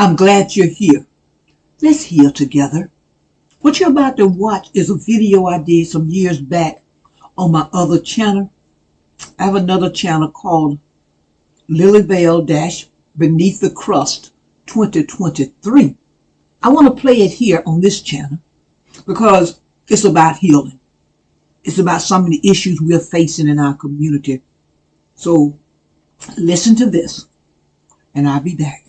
I'm glad you're here. Let's heal together. What you're about to watch is a video I did some years back on my other channel. I have another channel called Lily Bell Beneath the Crust 2023. I want to play it here on this channel because it's about healing. It's about some of the issues we're facing in our community. So listen to this and I'll be back.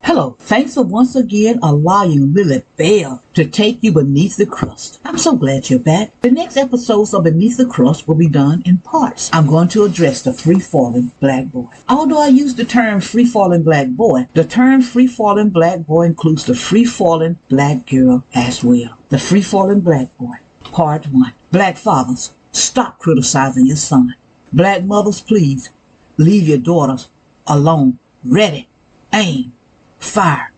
Hello, thanks for once again allowing Lily Bell to take you beneath the crust. I'm so glad you're back. The next episodes of Beneath the Crust will be done in parts. I'm going to address the free-falling black boy. Although I use the term free-falling black boy, the term free-falling black boy includes the free-falling black girl as well. The free-falling black boy, part 1. Black fathers, stop criticizing your son. Black mothers, please, leave your daughters alone. Ready, aim, fire,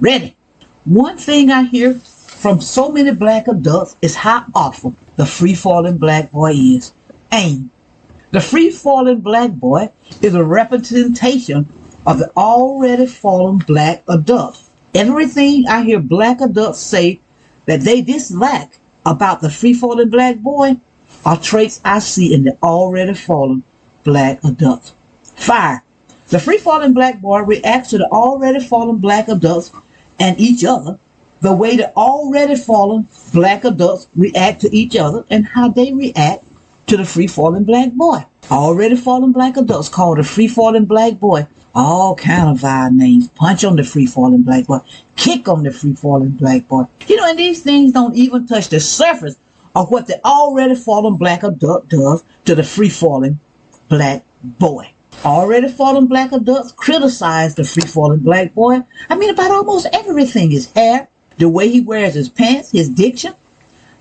ready. One thing I hear from so many black adults is how awful the free-falling black boy is. Aim. The free-falling black boy is a representation of the already fallen black adult. Everything I hear black adults say that they dislike about the free-falling black boy are traits I see in the already fallen black adult. Fire. The free-falling black boy reacts to the already fallen black adults and each other the way the already fallen black adults react to each other and how they react to the free-falling black boy. Already fallen black adults call the free-falling black boy all kind of vile names. Punch on the free-falling black boy. Kick on the free-falling black boy. And these things don't even touch the surface of what the already fallen black adult does to the free-falling black boy. Already fallen black adults criticize the free-falling black boy. About almost everything. His hair, the way he wears his pants, his diction.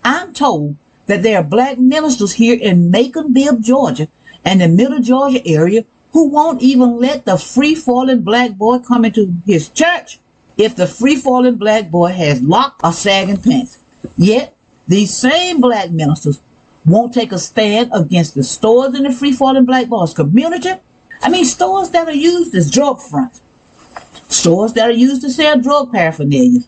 I'm told that there are black ministers here in Macon-Bibb, Georgia, and the Middle Georgia area who won't even let the free-falling black boy come into his church if the free-falling black boy has locked or sagging pants. Yet, these same black ministers won't take a stand against the stores in the free-falling black boy's community. Stores that are used as drug fronts. Stores that are used to sell drug paraphernalia.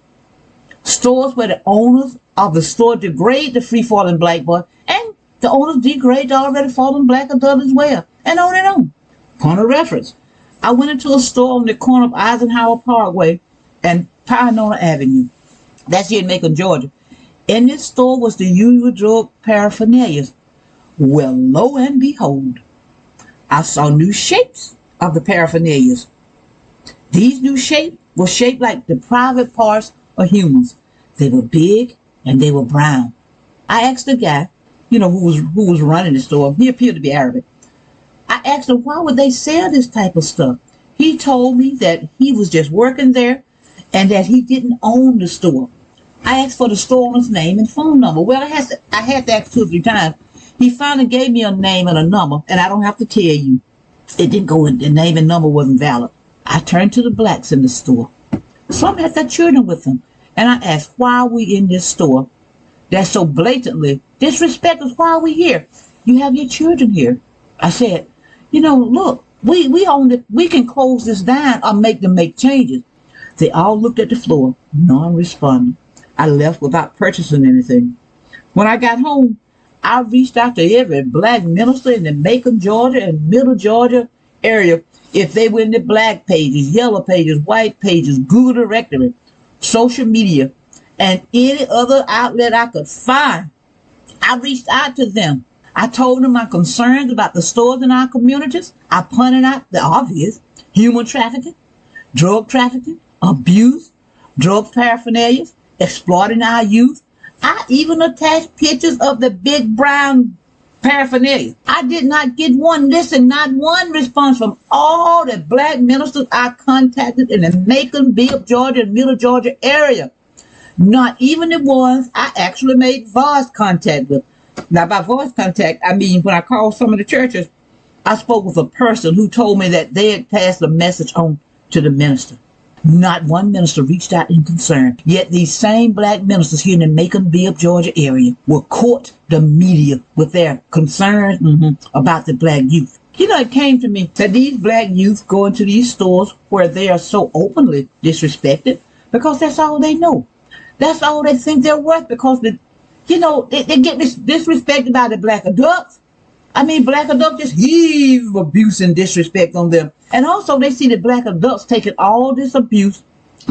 Stores where the owners of the store degrade the free-falling black boy, and the owners degrade the already fallen black adult as well. And on and on. Point of reference. I went into a store on the corner of Eisenhower Parkway and Pioneer Avenue. That's here in Macon, Georgia. In this store was the usual drug paraphernalia. Well, lo and behold, I saw new shapes of the paraphernalia. These new shapes were shaped like the private parts of humans. They were big and they were brown. I asked the guy, who was running the store. He appeared to be Arabic. I asked him, why would they sell this type of stuff? He told me that he was just working there and that he didn't own the store. I asked for the store owner's name and phone number. Well, I had to ask 2 or 3 times. He finally gave me a name and a number, and I don't have to tell you. It didn't go in, the name and number wasn't valid. I turned to the blacks in the store. Some had their children with them, and I asked, why are we in this store that's so blatantly disrespectful? Why are we here? You have your children here. I said, look, we own it. We can close this down or make them make changes. They all looked at the floor, non-responding. I left without purchasing anything. When I got home, I reached out to every black minister in the Macon, Georgia and Middle Georgia area if they were in the black pages, yellow pages, white pages, Google directory, social media, and any other outlet I could find. I reached out to them. I told them my concerns about the stores in our communities. I pointed out the obvious: human trafficking, drug trafficking, abuse, drug paraphernalia, exploiting our youth. I even attached pictures of the big brown paraphernalia. I did not get not one response from all the black ministers I contacted in the Macon-Bibb, Georgia and Middle Georgia area. Not even the ones I actually made voice contact with. Now, by voice contact, I mean when I called some of the churches, I spoke with a person who told me that they had passed a message on to the minister. Not one minister reached out in concern. Yet these same black ministers here in the Macon-Bibb, Georgia area will court the media with their concerns about the black youth. You know, it came to me that these black youth go into these stores where they are so openly disrespected because that's all they know. That's all they think they're worth, because they get disrespected by the black adults. I mean, black adults just heave abuse and disrespect on them. And also they see the black adults taking all this abuse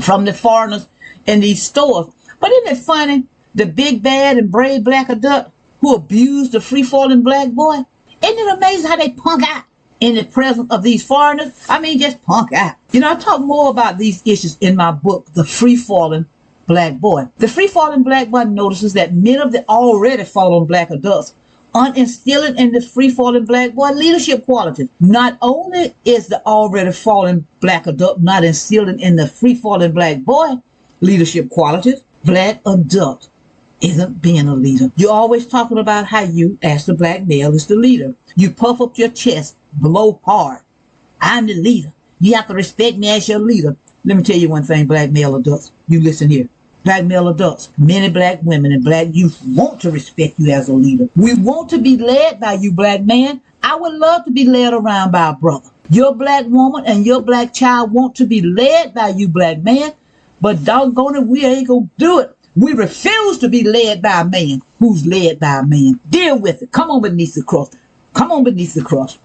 from the foreigners in these stores. But isn't it funny, the big, bad, and brave black adult who abused the free-falling black boy? Isn't it amazing how they punk out in the presence of these foreigners? I mean, just punk out. You know, I talk more about these issues in my book, The Free-Falling Black Boy. The free-falling black boy notices that many of the already fallen black adults are instilling in the free-falling black boy leadership qualities. Not only is the already fallen black adult not instilling in the free-falling black boy leadership qualities, black adult isn't being a leader. You're always talking about how you, as the black male, is the leader. You puff up your chest, blow hard. I'm the leader. You have to respect me as your leader. Let me tell you one thing, black male adults. You listen here. Black male adults, many black women and black youth want to respect you as a leader. We want to be led by you, black man. I would love to be led around by a brother. Your black woman and your black child want to be led by you, black man. But doggone it, we ain't gonna do it. We refuse to be led by a man who's led by a man. Deal with it. Come on beneath the cross. Come on beneath the cross.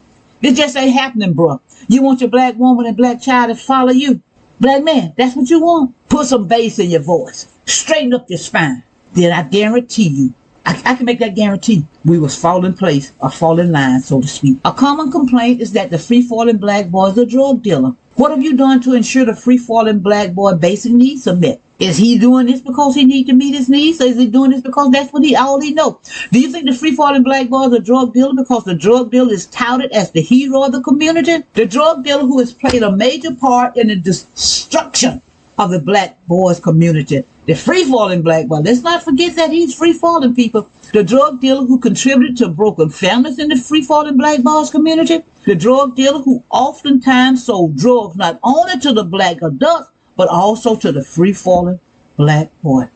It just ain't happening, bro. You want your black woman and black child to follow you. Black man, that's what you want. Put some bass in your voice. Straighten up your spine. Then I guarantee you, I can make that guarantee, we will fall in place or fall in line, so to speak. A common complaint is that the free-falling black boy is a drug dealer. What have you done to ensure the free-falling black boy basic needs are met? Is he doing this because he needs to meet his needs? Or is he doing this because that's what all he knows? Do you think the free-falling black boy is a drug dealer because the drug dealer is touted as the hero of the community? The drug dealer who has played a major part in the destruction of the black boys community. The free-falling black boy, let's not forget that he's free-falling, people. The drug dealer who contributed to broken families in the free-falling black boys community. The drug dealer who oftentimes sold drugs not only to the black adults, but also to the free-falling black boy.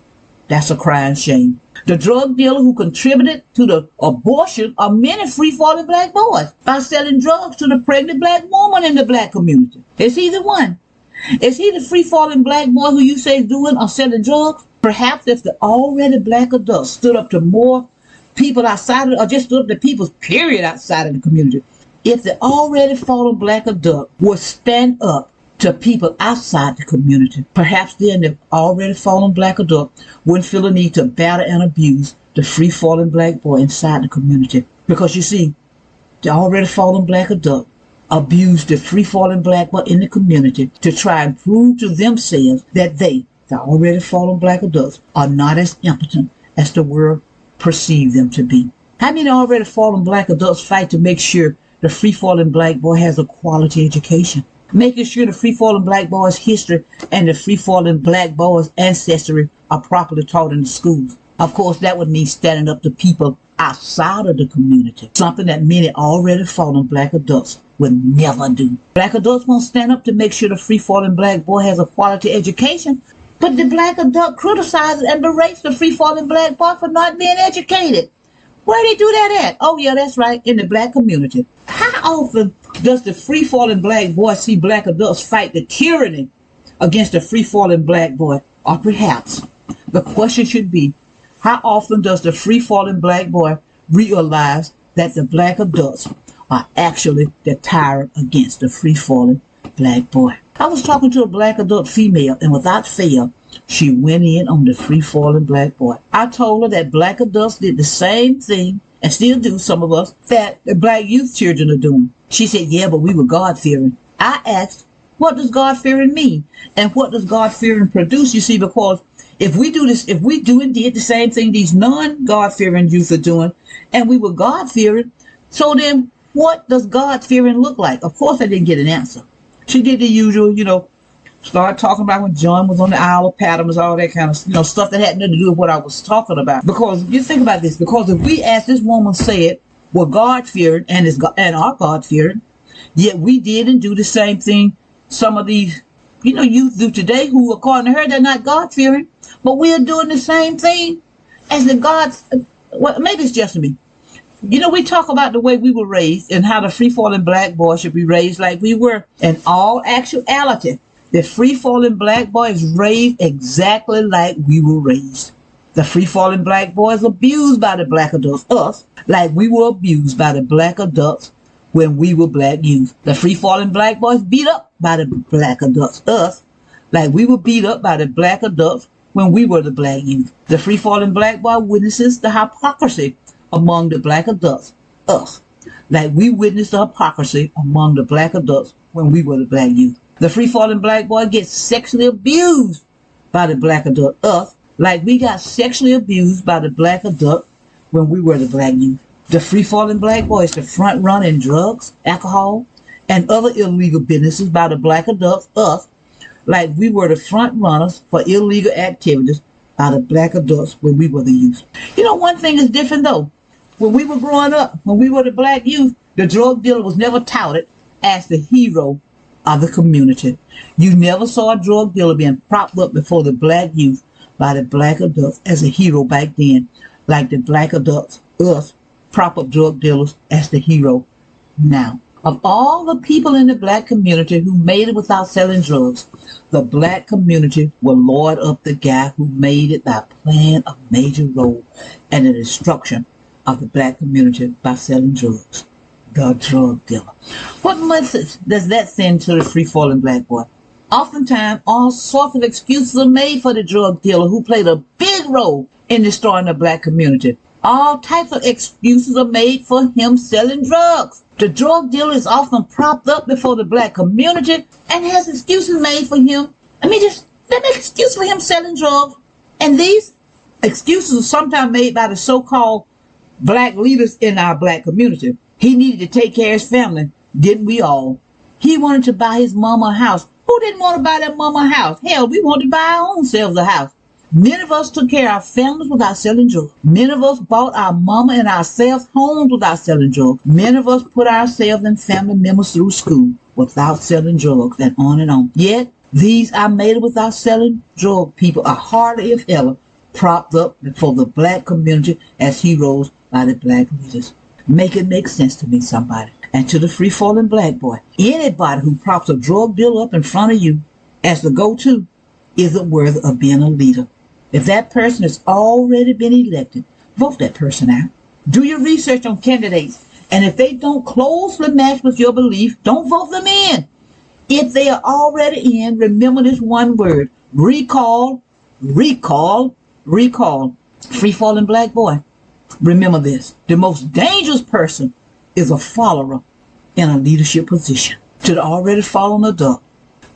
That's a crying shame. The drug dealer who contributed to the abortion of many free-falling black boys by selling drugs to the pregnant black woman in the black community. Is he the one? Is he the free-falling black boy who you say is doing or selling drugs? Perhaps if the already black adults stood up to more people outside of, or just stood up to people's period outside of the community. If the already fallen black adult would stand up to people outside the community, perhaps then the already fallen black adult wouldn't feel the need to batter and abuse the free-fallen black boy inside the community. Because you see, the already fallen black adult abused the free-fallen black boy in the community to try and prove to themselves that they, the already fallen black adults, are not as impotent as the world perceives them to be. How many already fallen black adults fight to make sure the free-fallen black boy has a quality education? Making sure the free-fallen black boy's history and the free-fallen black boy's ancestry are properly taught in the schools. Of course, that would mean standing up to people outside of the community, something that many already fallen black adults would never do. Black adults won't stand up to make sure the free-fallen black boy has a quality education, but the black adult criticizes and berates the free-fallen black boy for not being educated. Where they do that at? Oh yeah, that's right, in the black community. How often does the free-fallen black boy see black adults fight the tyranny against the free-fallen black boy? Or perhaps the question should be, how often does the free-fallen black boy realize that the black adults are actually the tyrant against the free-fallen black boy? I was talking to a black adult female, and without fail, she went in on the free-fallen black boy. I told her that black adults did the same thing, and still do, some of us, that the black youth children are doing. She said, yeah, but we were God-fearing. I asked, what does God-fearing mean? And what does God-fearing produce? You see, because if we do this, if we do and did the same thing these non-God-fearing youth are doing, and we were God-fearing, so then what does God-fearing look like? Of course, I didn't get an answer. She did the usual, start talking about when John was on the Isle of Patmos, all that kind of, stuff that had nothing to do with what I was talking about. Because you think about this, because if we, as this woman said, were God-fearing and are God-fearing, yet we did and do the same thing some of these youth do today who, according to her, they're not God-fearing. But we are doing the same thing as the gods. Well, maybe it's just me. We talk about the way we were raised and how the free-falling black boy should be raised like we were. In all actuality, the free-falling black boy is raised exactly like we were raised. The free-falling black boy is abused by the black adults, us, like we were abused by the black adults when we were black youth. The free-falling black boy is beat up by the black adults, us, like we were beat up by the black adults when we were the black youth. The free-falling black boy witnesses the hypocrisy among the black adults, us, like we witnessed the hypocrisy among the black adults when we were the black youth. The free-falling black boy gets sexually abused by the black adult, us, like we got sexually abused by the black adult when we were the black youth. The free-falling black boy is the front runner in drugs, alcohol, and other illegal businesses by the black adults, us, like we were the front runners for illegal activities by the black adults when we were the youth. One thing is different though. When we were growing up, when we were the black youth, the drug dealer was never touted as the hero of the community. You never saw a drug dealer being propped up before the black youth by the black adults as a hero back then, like the black adults, us, prop up drug dealers as the hero now. Of all the people in the black community who made it without selling drugs, the black community will lord up the guy who made it by playing a major role in the destruction of the black community by selling drugs. The drug dealer. What message does that send to the free-falling black boy? Oftentimes, all sorts of excuses are made for the drug dealer who played a big role in destroying the black community. All types of excuses are made for him selling drugs. The drug dealer is often propped up before the black community and has excuses made for him. They make excuses for him selling drugs. And these excuses are sometimes made by the so-called black leaders in our black community. He needed to take care of his family, didn't we all? He wanted to buy his mama a house. Who didn't want to buy that mama a house? Hell, we wanted to buy our own selves a house. Many of us took care of our families without selling drugs. Many of us bought our mama and ourselves homes without selling drugs. Many of us put ourselves and family members through school without selling drugs, and on and on. Yet, these I made it without selling drug people are hardly, if ever, propped up before the black community as heroes by the black leaders. Make it make sense to me, somebody. And to the free-falling black boy, anybody who props a drug dealer up in front of you as the go-to isn't worthy of being a leader. If that person has already been elected, vote that person out. Do your research on candidates, and if they don't closely match with your belief, don't vote them in. If they are already in, remember this one word: recall, recall, recall. Free-falling black boy, remember this: the most dangerous person is a follower in a leadership position. To the already fallen adult,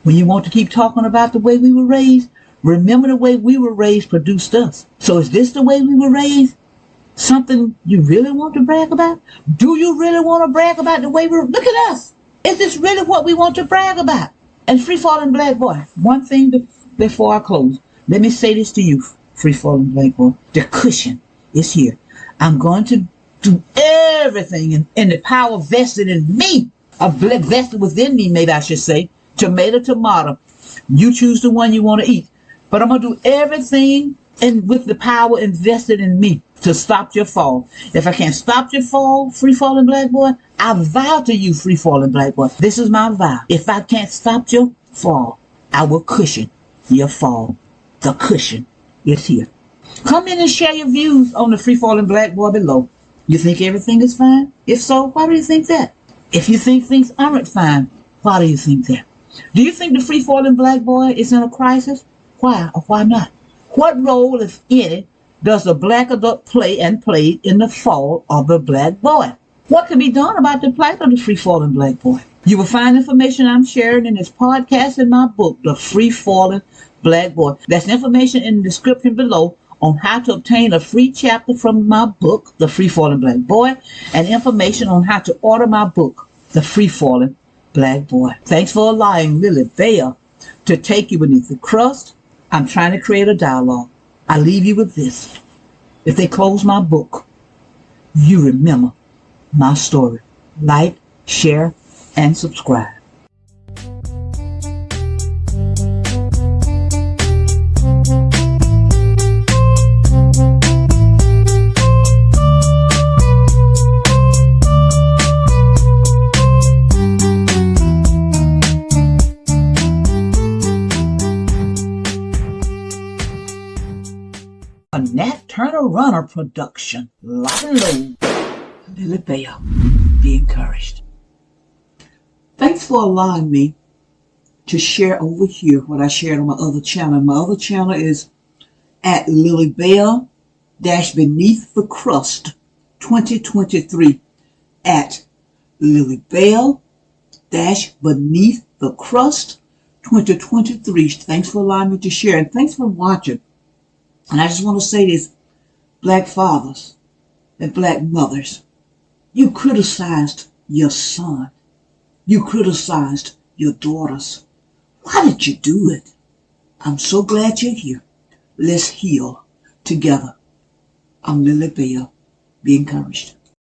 when you want to keep talking about the way we were raised, remember the way we were raised produced us. So is this the way we were raised? Something you really want to brag about? Do you really want to brag about the way we're... Look at us. Is this really what we want to brag about? And free-falling black boy, one thing before I close, let me say this to you, free-falling black boy. The cushion is here. I'm going to do everything in the power vested in me, vested within me, maybe I should say. Tomato. You choose the one you want to eat. But I'm going to do everything with the power invested in me to stop your fall. If I can't stop your fall, free-falling black boy, I vow to you, free-falling black boy, this is my vow. If I can't stop your fall, I will cushion your fall. The cushion is here. Come in and share your views on the free-falling black boy below. You think everything is fine? If so, why do you think that? If you think things aren't fine, why do you think that? Do you think the free-falling black boy is in a crisis? Why or why not? What role, if any, does the black adult play and played in the fall of the black boy? What can be done about the plight of the free-falling black boy? You will find information I'm sharing in this podcast in my book, The Free-Falling Black Boy. That's information in the description below on how to obtain a free chapter from my book, The Free-Falling Black Boy, and information on how to order my book, The Free-Falling Black Boy. Thanks for allowing Lily Bell to take you beneath the crust. I'm trying to create a dialogue. I leave you with this. If they close my book, you remember my story. Like, share, and subscribe. Runner production. Lock and load. Lily Bell. Be encouraged. Thanks for allowing me to share over here what I shared on my other channel. My other channel is at Lily Bell Beneath the Crust 2023 at Lily Bell Beneath the Crust 2023. Thanks for allowing me to share, and thanks for watching. And I just want to say this, black fathers and black mothers, you criticized your son. You criticized your daughters. Why did you do it? I'm so glad you're here. Let's heal together. I'm Lily Bell. Be encouraged.